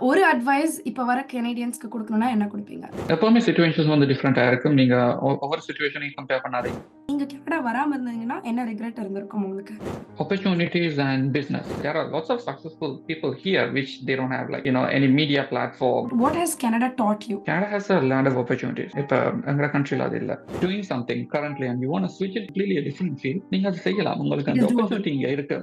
ஒரு அட்வைஸ் இப்ப வர கனேடியன்ஸ்க்கு குடுக்கணும்னா என்ன குடுப்பீங்க? எப்பவுமே சிச்சுவேஷன்ஸ் வந்து டிஃப்ரெண்டா இருக்கும். நீங்க ஒவ்வொரு சிச்சுவேஷனையும் கம்பேர் பண்ணாதீங்க. நீங்க கனடா வராம இருந்தீங்கன்னா என்ன ரிக்ரெட் இருந்திருக்கும் உங்களுக்கு? Opportunities and business. There are lots of successful people here which they don't have, like, any media platform. What has Canada taught you? Canada has a lot of opportunities. இப்ப எங்க கண்ட்ரில அது இல்ல. Doing something currently and you want to switch it completely a different field, நீங்க அது செய்யலாம். உங்களுக்கு It அந்த is doable. opportunity இங்க இருக்கு.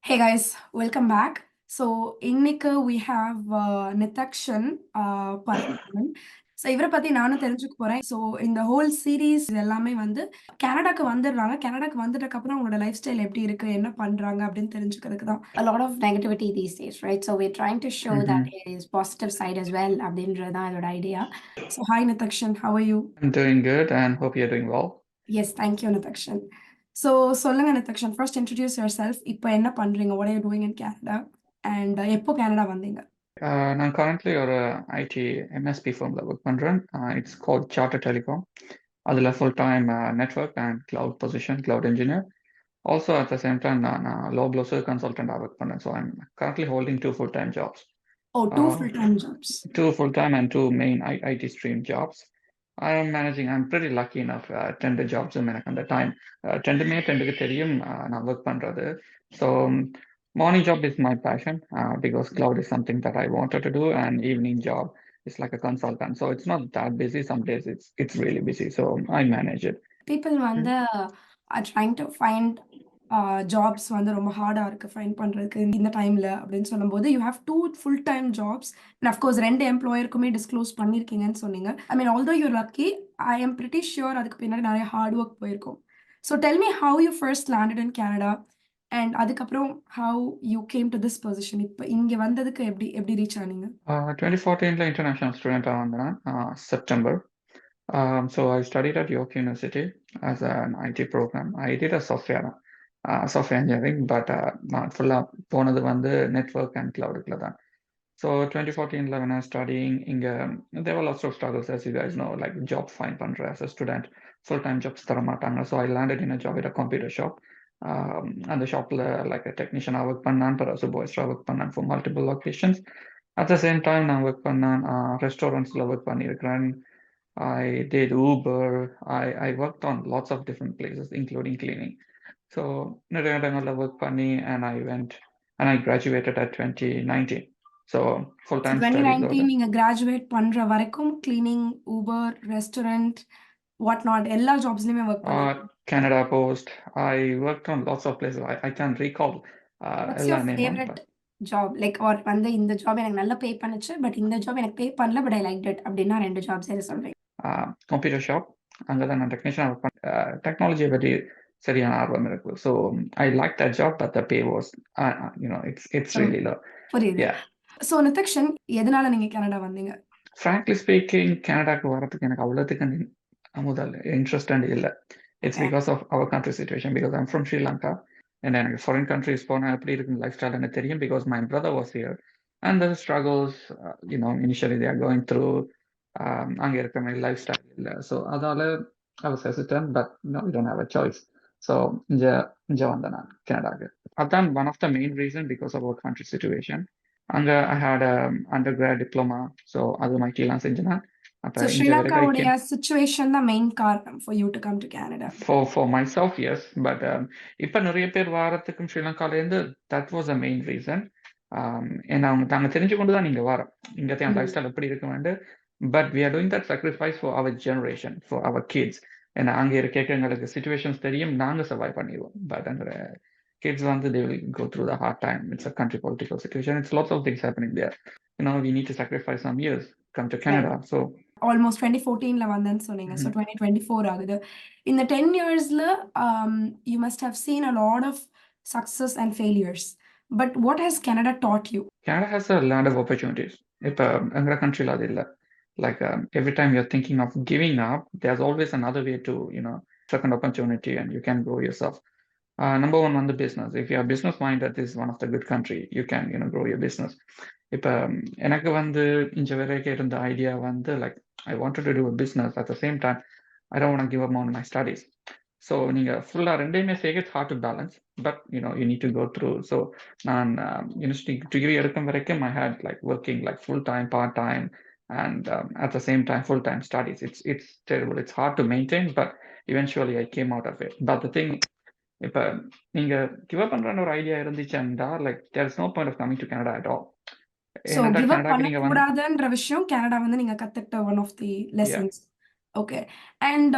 Hey guys, welcome back. So இன்னைக்கு we have நிதக்ஷன் பரமேஸ்வரன். ஸோ இவரை பத்தி நானும் தெரிஞ்சுக்க போறேன். ஸோ இந்த ஹோல் சீரீஸ் எல்லாமே வந்து கனடாக்கு வந்துடுறாங்க. கனடாக்கு வந்துட்டக்கு அப்புறம் அவங்களோட லைஃப் ஸ்டைல் எப்படி இருக்கு, என்ன பண்றாங்க அப்படின்னு தெரிஞ்சுக்கிறதுக்கு தான். A lot of negativity these days, right? So we're trying to show that there is positive side as well அப்படின்றது தான் இதோட idea. So hi நிதக்ஷன், how are you? I'm doing good and hope you're doing well. Yes, thank you Nithakshan. So சொல்லுங்க Nithakshan, first introduce yourself. இப்போ என்ன பண்றீங்க? What are you doing in Canada? And எப்போ Canada வந்தீங்க? நான் currently ஒரு IT MSP firmல work பண்றேன். It's called Charter Telecom. அதில் full time network and cloud position, cloud engineer. Also at the same time நான் லோ ப்ளோஸர் கன்சல்டண்டாக ஒர்க் பண்ணேன். So I'm currently holding two full-time jobs. Oh, two Uh, full-time jobs. Two full-time and two main IT stream jobs. I'm pretty lucky enough. 10 jobs எனக்கு அந்த time 10க்கு தெரியும் நான் work பண்றது. So morning job is my passion because cloud is something that I wanted to do, and evening job is like a consultant. So it's not that busy. Some days it's really busy. So I manage it. People வந்து are trying to find jobs வந்து ரொம்ப ஹார்டா இருக்கு find பண்றதுக்கு இந்த டைம்ல அப்படின்னு சொல்லும்போது you have two full time jobs and of course ரெண்டு எம்ப்ளாயருக்குமே டிஸ்க்ளோஸ் பண்ணியிருக்கீங்கன்னு சொன்னீங்க. I mean although you're lucky, I am pretty sure அதுக்கு பின்னாடி நிறைய ஹார்ட் ஒர்க் போயிருக்கும். So tell me how you first landed in Canada and அதுக்கப்புறம் how you came to this position. இப்போ இங்க வந்ததுக்கு எப்படி எப்படி ரீச் ஆனீங்க? 2014 இன்டர்நேஷனல் ஸ்டூடெண்டாக வந்தேன் September. So I studied at York University as an IT program. I did a software engineering, but நான் ஃபுல்லாக போனது வந்து நெட்வொர்க் அண்ட் கிளவுடுக்குள்ள தான். So 2014 when I was studying, there were lots of struggles, as you guys know, like job find பண்ற as a student, full-time jobs தர மாட்டாங்க. So I landed in a job at a computer shop. அந்த ஷாப்ல like a technician work பண்ணான், but also boys work பண்ணான் for multiple locations. At the same time நான் work பண்ணான் restaurantsல work பண்ணியிருக்கிறேன். I did Uber. I worked on lots of different places, including cleaning. So நிறைய இடங்கள்ல work பண்ணி and I graduated at 2019. So So full-time studies. 2019 நீங்க graduate பண்ற வரைக்கும் cleaning, Uber, restaurant, what not எல்லா ஜாப்ஸ்லயுமே ஒர்க் பண்ணீங்க. Canada Post. I worked on lots of places. I can't recall what's எல்லா your நேமும், favourite but job? Like or வந்து இந்த job எனக்கு நல்லா பே பண்ணுச்சு, பட் இந்த ஜாப் எனக்கு பே பண்ணல, பட் ஐ லைக் இட் அப்படின்னா ரெண்டு ஜாப்ஸ் எது சொல்றீங்க? computer shop. அங்கே தான் நான் டெக்னீஷியனாக ஒர்க் பண்ணேன். டெக்னாலஜியை பற்றி சரியான ஆர்வம் இருக்கு. So I like that job, but the pay was it's really low. புரியுது. Yeah. ஸோ நிதக்ஷன், எதனால நீங்க கனடா வந்தீங்க? Frankly speaking, கனடாக்கு வரதுக்கு எனக்கு அவ்வளோத்துக்கு முதல் இன்ட்ரெஸ்ட் இல்லை. It's because of our country situation. Because I'm from Sri Lanka and எனக்கு ஃபாரின் கண்ட்ரிஸ் போனால் எப்படி இருக்கும் லைஃப் ஸ்டைல் எனக்கு தெரியும். Because my brother was here and the struggles initially they are going through. அங்கே இருக்கிற மாதிரி லைஃப் ஸ்டைல் இல்லை. ஸோ அதால I was hesitant, but no, we don't have a choice. So இங்க வந்தேன் நான் கனடாக்கு. அதான் one of the main reason because of our country situation. அங்க I had a undergrad diploma, so அது மைட்டிலாம் செஞ்சேன். அப்ப ஸோ இங்க வரைக்கும் I ஸ்ரீலங்காவுடைய came சிச்சுவேஷன் தான் மெயின் காரணம் for you to come to Canada. for myself, yes, but இப்ப நிறைய பேர் வாரத்துக்கும் ஸ்ரீலங்காலேருந்து that was the main reason. ஏன்னா நாங்க தெரிஞ்சு கொண்டு தான் நீங்க வரோம். இங்கத்தையும் லைஃப் ஸ்டைல் எப்படி இருக்குமெண்டு. But we are doing that sacrifice for our generation, for our kids. ஏன்னா அங்க இருக்க எங்களுக்கு situations தெரியும், நாங்க survive பண்ணிடுவோம். பட் அங்க kids வந்து they will go through the hard time. It's a country political situation. It's lots of things happening there. We need to sacrifice some years, come to Canada. So almost 2014ல வந்தேன்னு சொன்னீங்க. So 2024 ஆகுது. இந்த 10 இயர்ஸ்ல you must have seen a lot of success and failures. But what has Canada taught you? Canada has a lot of opportunities. இப்ப எங்க கண்ட்ரில அது இல்ல. Like every time you're thinking of giving up, there's always another way to, second opportunity, and you can grow yourself. Number one on the business. If you are business minded, this is one of the good country. You can, grow your business. இப்ப எனக்கு வந்து இங்க வரைக்கும் இருந்த idea வந்து like I wanted to do a business at the same time. I don't want to give up on my studies. So நீங்க ஃபுல்லா ரெண்டையுமே சேர்க்க it's hard to balance. but you need to go through. So நான் university degree எடுக்கும் வரைக்கும் I had like working like full time, part time, and at the same time full time studies. It's terrible. It's hard to maintain, but eventually I came out of it. But the thing, இப்ப நீங்க give அப் பண்றன்னு ஒரு idea இருந்துச்சுன்னா like there is no point of coming to Canada at all. So ஏன்னாடா give up கனடாக்கு நீங்க வந்து பண்ணக்கூடாதுன்ற விஷயம் கனடா வந்து நீங்க கத்துக்கிட்ட one of the yeah lessons. Okay. And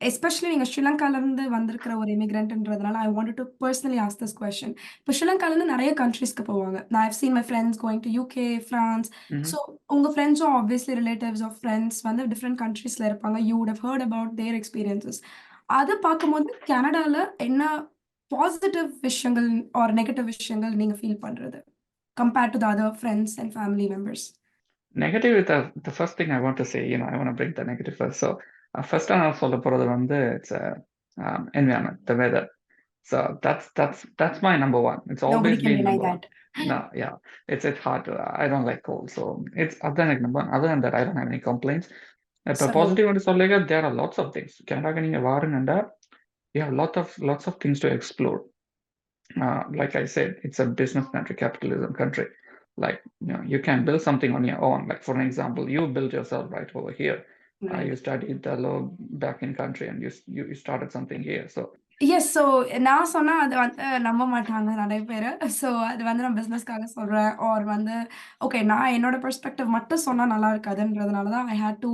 especially நீங்க ஸ்ரீலங்காலேருந்து வந்திருக்கிற ஒரு இமிகிரண்ட்ன்றதுனால I want to personally ask this question. இப்போ ஸ்ரீலங்காலேருந்து நிறைய கண்ட்ரீஸ்க்கு போவாங்க. நான் have seen my friends going to UK, France. mhm. So உங்க ஃப்ரெண்ட்ஸும் ஆப்வியஸ்லி ரிலேட்டிவ்ஸ் ஆஃப் ஃப்ரெண்ட்ஸ் வந்து டிஃப்ரெண்ட் கண்ட்ரீஸ்ல இருப்பாங்க. You would have heard about their experiences. அதை பார்க்கும்போது கனடால என்ன பாசிட்டிவ் விஷயங்கள் ஆர் நெகட்டிவ் விஷயங்கள் நீங்க ஃபீல் பண்றது compared to the other friends and family members? Negative is the first thing I want to say. I want to bring the negative first. So first time I'll சொல்ல போறது வந்து it's environment, the weather. So that's my number one. It's Nobody always can been deny number one. that. No, yeah, it's hard to. I don't like cold, so it's other than number one. Other than that, I don't have any complaints. The So positive one is like there are lots of things. Canada நீங்க வாருங்கண்டா, you have lots of things to explore. Like I said, it's a business country, capitalism country. Like you can build something on your own. Like for an example, you built yourself right over here. right. You studied the law back in country, and you started something here. So yes. So நான் சொன்னா அது வந்து நம்ப மாட்டாங்க நிறைய பேர். So அது வந்து நான் பிஸ்னஸ்க்காக சொல்கிறேன் ஆர் வந்து ஓகே நான் என்னோட பெர்ஸ்பெக்டிவ் மட்டும் சொன்னால் நல்லா இருக்காதுன்றதுனால தான் I had to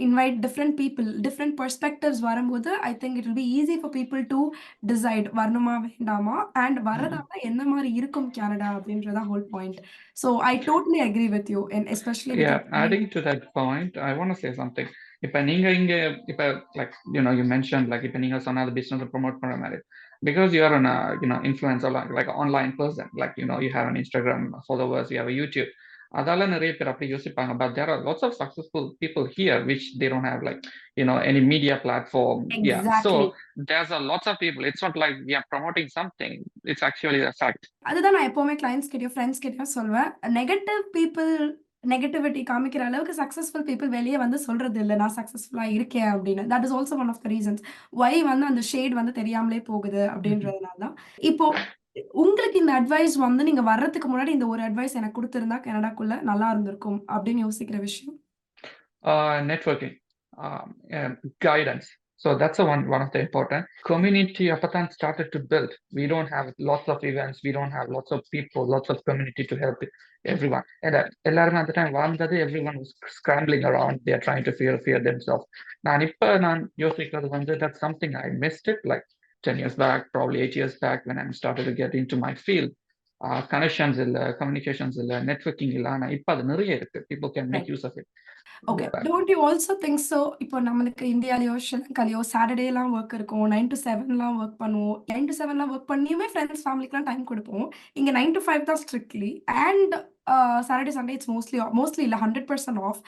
invite different people, different perspectives வரும்போது I think it will be easy for people to decide வரணுமா வேண்டாமா அண்ட் வரதால என்ன மாதிரி இருக்கும் கனடா அப்படின்றதான் whole point. So I totally agree with you and especially with yeah, adding to that point, I want to say something. இப்ப நீங்க இங்க இப்ப like you mentioned like இப்ப நீங்க சொன்ன the business promote பண்ற மாதிரி, because you are an influencer like online person, like you have an Instagram followers, you have a YouTube. அதால நிறைய பேர் அப்படி யோசிப்பாங்க. But there are lots of successful people here which they don't have like any media platform. Yeah, so exactly. there's a lots of people. It's not like we are promoting something. It's actually a fact. அதுதான் நான் எப்பவுமே clients கிட்டயும் friends கிட்டயும் சொல்வேன். Negative people negativity காமிக்கிற அளவுக்கு successful people வெளியே வந்து சொல்றது இல்லை நான் சக்ஸஸ்ஃபுல்லா இருக்கேன் அப்படின்னு. That is also one of the reasons why வந்து அந்த ஷேட் வந்து தெரியாமலே போகுது அப்படின்றதுனால தான். இப்போ உங்களுக்கு இந்த அட்வைஸ் வந்து நீங்க வர்றதுக்கு முன்னாடி இந்த ஒரு அட்வைஸ் எனக்கு கொடுத்திருந்தா கனடாக்குள்ள நல்லா இருந்திருக்கும் அப்படின்னு யோசிக்கிற விஷயம்? Networking, guidance. So that's one of the important community. Apatan started to build. We don't have lots of events. We don't have lots of people, lots of community to help everyone. And எல்லாரும் at the time everyone was scrambling around. They are trying to fear themselves. நான் யோசிக்கிறது வந்து that's something I missed it like 10 years back, probably 8 years back when I started to get into my field. Connections இல்லை, communications இல்லை, networking இல்லை. ஆனா இப்ப அது நிறைய இருக்கு. People can make use of it. Okay. Don't you also think so? இப்போ நம்மளுக்கு இந்தியாலயோ ஸ்ரீலங்காலயோ சாட்டர்டேலாம் ஒர்க் இருக்கும், 9 to 7லாம் ஒர்க் பண்ணுவோம். 9 to 7லாம் ஒர்க் பண்ணியுமே ஃப்ரெண்ட்ஸ் ஃபேமிலிக்குலாம் டைம் கொடுப்போம். இங்க 9 to 5 தான் strictly and Saturday Sunday it's mostly இல்லை 100% ஆஃப்.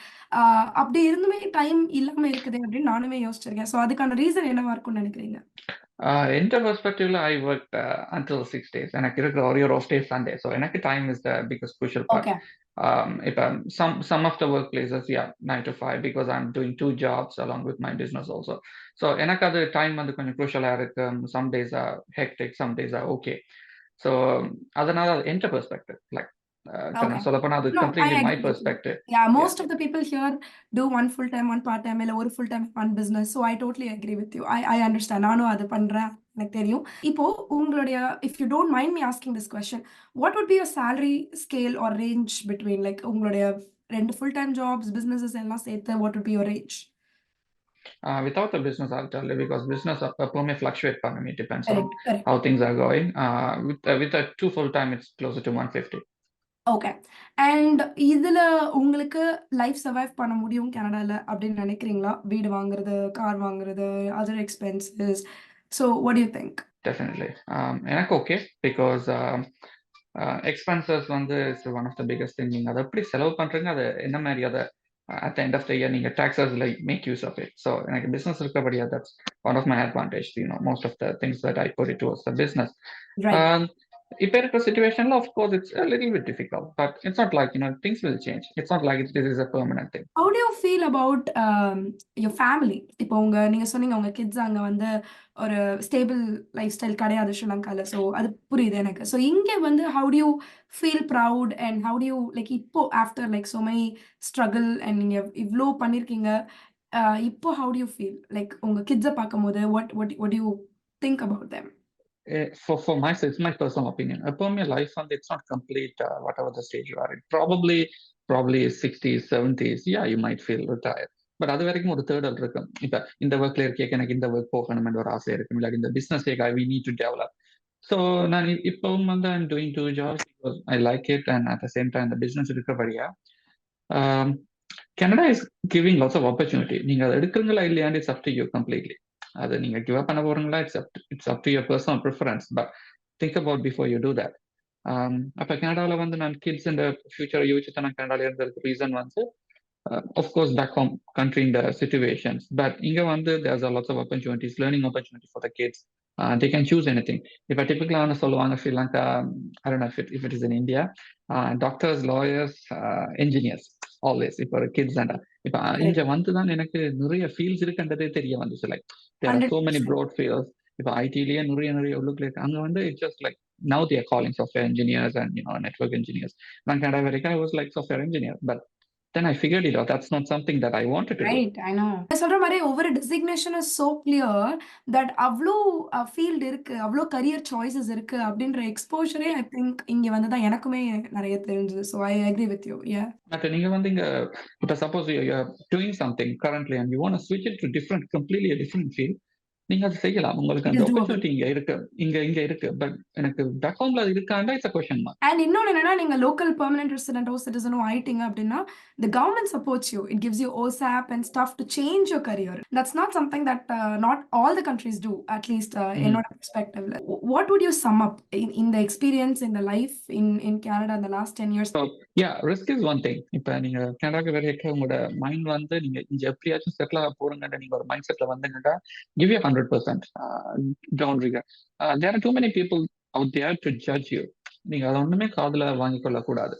அப்படி இருந்துமே டைம் இல்லாம இருக்குதே அப்படின்னு நானுமே யோசிச்சிருக்கேன். ஸோ அதுக்கான ரீசன் என்னவா இருக்கும்னு நினைக்கிறீங்க? எந்த பெர்ஸ்பெக்டிவ்ல ஐ ஒர்க் until 6 days. எனக்கு இருக்கிற ஒரே ஒரு டே சண்டே. ஸோ எனக்கு time is the biggest crucial part. Okay. If some of the workplaces, yeah, 9 to 5 because I'm doing 2 jobs along with my business also. So எனக்கு அது டைம் வந்து கொஞ்சம் crucial இருக்கு. Some days are hectic, some days are okay. So அதனால எந்த perspective like Okay. சொல்ல போனா அது No, I completely my agree with you. perspective. Yeah, Yeah. most of the people here do one full time, one part time, இல்ல ஒரு full time, one business. So I totally agree with you. I understand. நானும் அது பண்றேன். எனக்கு தெரியும். இப்போ உங்களுடைய if you don't mind me asking this question, what would be your salary scale or range between like உங்களுடைய 2 full time jobs, businesses எல்லாம் சேர்த்து what would be your range? Without the business, I'll tell you because business may fluctuate. It depends on Correct. how things are going. With a 2 full time, it's closer to 150. Okay. And இதுல உங்களுக்கு life survive பண்ண முடியும் கனடால அப்படின்னு நினைக்கிறீங்களா? வீடு வாங்குறது, car வாங்குறது, other expenses. So what to you think? Definitely. எனக்கு okay because expenses வந்து is one of the biggest thing. நீங்க அதை எப்படி செலவு பண்றீங்க, அது என்ன மாதிரி அதை at the end of the year நீங்க taxes like make use of it. So எனக்கு business இருக்கபடியா that's one of my advantage. Most of the things that I put it towards the business. Right. இப்ப இருக்கிற சிச்சுவேஷன்ல of course it's a little bit difficult, but it's not like, things will change. It's not like this is a permanent thing. How do you feel about your family? இப்போ நீங்க சொன்னீங்க உங்க kids அங்க வந்து ஒரு stable life style கிடையாது ஸ்ரீலங்கால. So அது புரியுது எனக்கு. ஸோ இங்க வந்து how do you feel proud and how do you like இப்போ after like so many struggle and நீங்க இவ்ளோ பண்ணிருக்கீங்க, இப்போ how do you feel? Like உங்க கிட்ஸ பார்க்கும்போது what do you think about them? For myself, it's my personal opinion. Upon your life, and it's not complete, whatever the stage you are in. Probably 60s, 70s, yeah, you might feel retired. But அது வரைக்கும் ஒரு தேடல் இருக்கும். இப்ப இந்த ஒர்க்ல இருக்கேன், எனக்கு இந்த ஒர்க் போகணும்னு ஒரு ஆசை இருக்கும். இல்லாட்டி இந்த business we need to develop. So நான் இப்பவும் வந்து I'm doing 2 jobs because I like it, and at the same time the business இருக்கிறபடியா Canada is giving lots of opportunity. நீங்க அதை எடுக்கிறீங்களா இல்லையாண்டு it's up to you completely. அதை நீங்க கிவ் அப் பண்ண போறீங்களா, it's up to your personal preference. But think about before you do that. அப்ப கனடாவில் வந்து நான் கிட்ஸ் இந்த ஃபியூச்சரை யோசிச்சு தான் நான் கனடால இருந்ததுக்கு ரீசன் வந்து of course back home country in the situations, but inga vandu there's a lots of opportunities, learning opportunities for the kids. They can choose anything. If I typically ana solluvaanga Sri Lanka, I don't know if it is in India, doctors, lawyers, engineers always if for kids. And ipa inga vandu dhaan enakku nuriya fields irukandade theriya vanduchu. Like there are so many broad fields. Ipa IT liye nuriya உள்ளுக்குள்ள இருக்கு. அங்க வந்து it's just like now they are calling software engineers and network engineers. நான் Canada வரைக்கும் I was like software engineer, but then I figured it out. That's not something that I wanted to do. Right, I know. சொல்ற மாதிரி ஒவ்வொரு designation is so clear that அவ்ளோ field இருக்கு, அவ்ளோ career choices இருக்கு அப்படின்ற எக்ஸ்போஷரே I think இங்க வந்து தான் எனக்குமே நிறைய தெரிஞ்சது. So I agree with you. Yeah but நீங்க வந்து இங்க இப்போ suppose you are doing something currently and you want to ஸ்விட்ச் it to different completely different field, நீங்க அதை செய்யலாம். உங்களுக்கு அந்த ஆப்பர்ச்சுனிட்டி இங்க இருக்கு. பட் எனக்கு பேக் ஹோம்ல இருக்காண்டா it's a question mark. And இன்னொன்னு என்னன்னா, நீங்க லோக்கல் பெர்மனன்ட் ரெசிடென்ட்டோ சிட்டிசனோ ஆயிட்டீங்க அப்படின்னா the government supports you. It gives you OSAP and stuff to change your career. That's not something that not all the countries do, at least என்னோட perspective. What would you sum up in the experience in the life in Canada in the last 10 years? So, yeah, risk is one thing. இப்ப நீங்க கனடாக்கு வரைக்கும் உங்களோட mind வந்து நீங்க இங்க எப்படியாச்சும் settle ஆக போறீங்கன்னு நீங்க ஒரு மைண்ட் செட்ல வந்தீங்கன்னா give you 100%. Don't regret. There are too many people out there to judge you. நீங்க அதை ஒண்ணுமே காதுல வாங்கிக் கொள்ள கூடாது.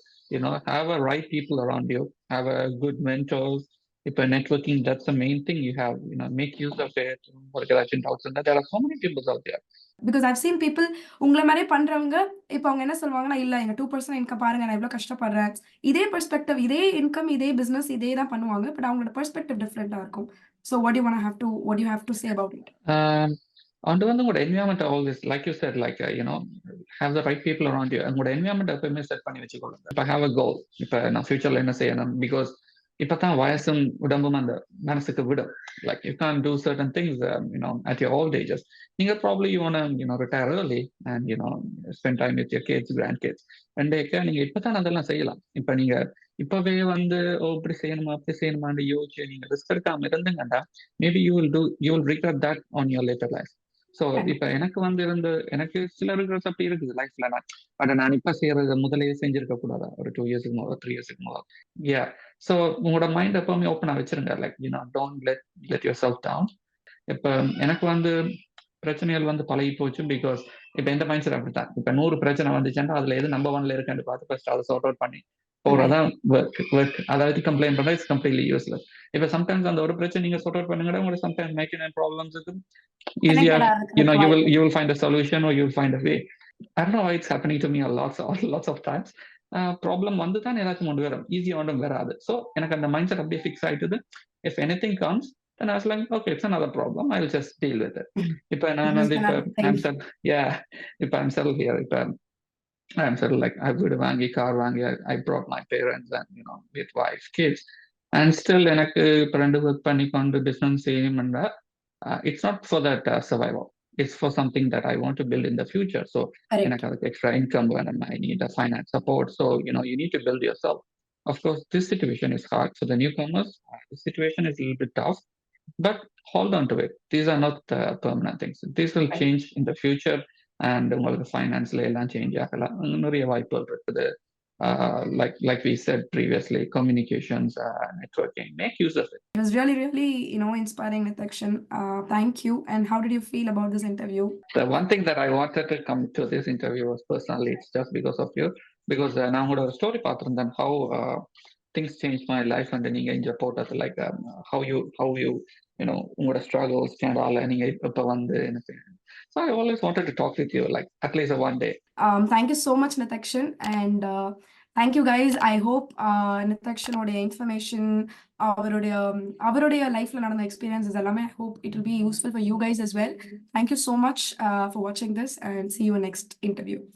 Have a right people around you, have a good mentors. இப்ப networking, that's the main thing you have. Make use of it. உங்களுக்கு ஏதாச்சும் doubts இருந்தா there are so many people out there. Because I've seen people உங்களை மாதிரியே பண்றவங்க இப்போ அவங்க என்ன சொல்லுவாங்கன்னா, இல்ல எங்க 2% இன்கம் பாருங்க, நான் எவ்வளவு கஷ்டப்படுறேன். இதே பெர்ஸ்பெக்டிவ், இதே இன்கம், இதே பிசினஸ், இதே தான் பண்ணுவாங்க. பட் அவங்களோட பெர்ஸ்பெக்டிவ் டிஃபரெண்டா இருக்கும். So what do you have to say about it? அது வந்து உங்களோட environment always like you said like have the right people around you. உங்களோட என்விரான்மெண்ட் எப்பவுமே செட் பண்ணி வச்சுக்கொள்ளுங்க. இப்போ have a goal. இப்போ நான் ஃபியூச்சர்ல என்ன செய்யணும், பிகாஸ் இப்பதான் வயசும் உடம்பும் அந்த மனசுக்கு விடும். Like you can't do certain things at your old ages. நீங்க probably you want to retire early and spend time with your kids, grandkids. நீங்க இப்பதான் அதெல்லாம் செய்யலாம். இப்ப நீங்க இப்பவே வந்து இப்படி செய்யணுமா அப்படி செய்யணுமான்னு யோசிச்சு நீங்க ரிஸ்க் எடுக்காம இருந்தீங்கன்னா maybe you will regret that on your later life. So இப்ப எனக்கு சில ரிக்ரெட்ஸ் அப்படி இருக்குது லைஃப்ல. நான் இப்ப செய்யறது முதலே செஞ்சிருக்க கூடாதா ஒரு 2 இயர்ஸ்க்கு முதல் 3 இயர்ஸ்க்கு முதல். யா ஸோ உங்களோட மைண்ட் எப்பவுமே ஓப்பனா வச்சிருங்க. Like don't let yourself down. இப்ப எனக்கு வந்து பிரச்சனைகள் வந்து பழகி போச்சு. பிகாஸ் இப்ப எந்த மைண்ட் செட் அப்படித்தான். இப்ப 100 பிரச்சனை வந்துச்சுன்னா அதுல எது நம்பர் 1ல இருக்குன்னு பார்த்து ஃபர்ஸ்ட் அதை சார்ட் அவுட் பண்ணி போறதான் ஒர்க். அதாவது கம்ப்ளைண்ட் பண்ணா இட்ஸ் கம்ப்ளீட்லி யூஸ்லெஸ். இப்ப சம்டைம்ஸ் அந்த ஒரு பிரச்சனை நீங்க சார்ட் அவுட் பண்ணுங்க, உங்களுக்கு சம்டைம்ஸ் 99 ப்ராப்ளம்ஸ் இருக்கு. easier, you will find a solution or you will find a way. I don't know why it's happening to me lots of times. Problem வந்து தான் ஏதாச்சும் கொண்டு வரும், ஈஸியா ஒன்றும் வராது. ஸோ எனக்கு அந்த மைண்ட் செட் அப்படியே ஃபிக்ஸ் ஆயிட்டுது. If anything comes then I was like, okay, it's another problem, I'll just deal with it. இப்ப நான் வந்து இப்ப I'm settled here. இப்ப I'm settled, like I would வாங்கி கார் வாங்கி I brought my parents and with wife, kids, and still எனக்கு இப்ப 2 work பண்ணி கொண்டு பிசினஸ் செய்யணும்னா it's not for that survival. It's for something that I want to build in the future. So extra income when I need a finance support. So you need to build yourself. Of course, this situation is hard for the newcomers. The situation is a little bit tough, but hold on to it. These are not permanent things. This will change in the future, and உங்களுக்கு ஃபைனான்ஸ்ல எல்லாம் change ஆகலாம். நிறைய வாய்ப்புகள் இருக்குது. like we said previously, communications, networking. Make use of it. It was really, really, inspiring, Nitakshan. Thank you. And how did you feel about this interview? The one thing that I wanted to come to this interview was personally, it's just because of you. Because நான் உங்களோட story பார்த்துருந்தேன், how things changed my life, and நீங்க இங்க போட்டது like how you உங்களோட struggles and all நீங்க இப்ப வந்து எனக்கு. So I always wanted to talk with you, like at least one day. Thank you so much, Nitakshan. And thank you, guys. I hope Nitakshan-உடைய information, அவருடைய லைஃப்ல நடந்த experiences எல்லாமே, I hope it will be useful for you guys as well. Thank you so much for watching this, and see you in next interview.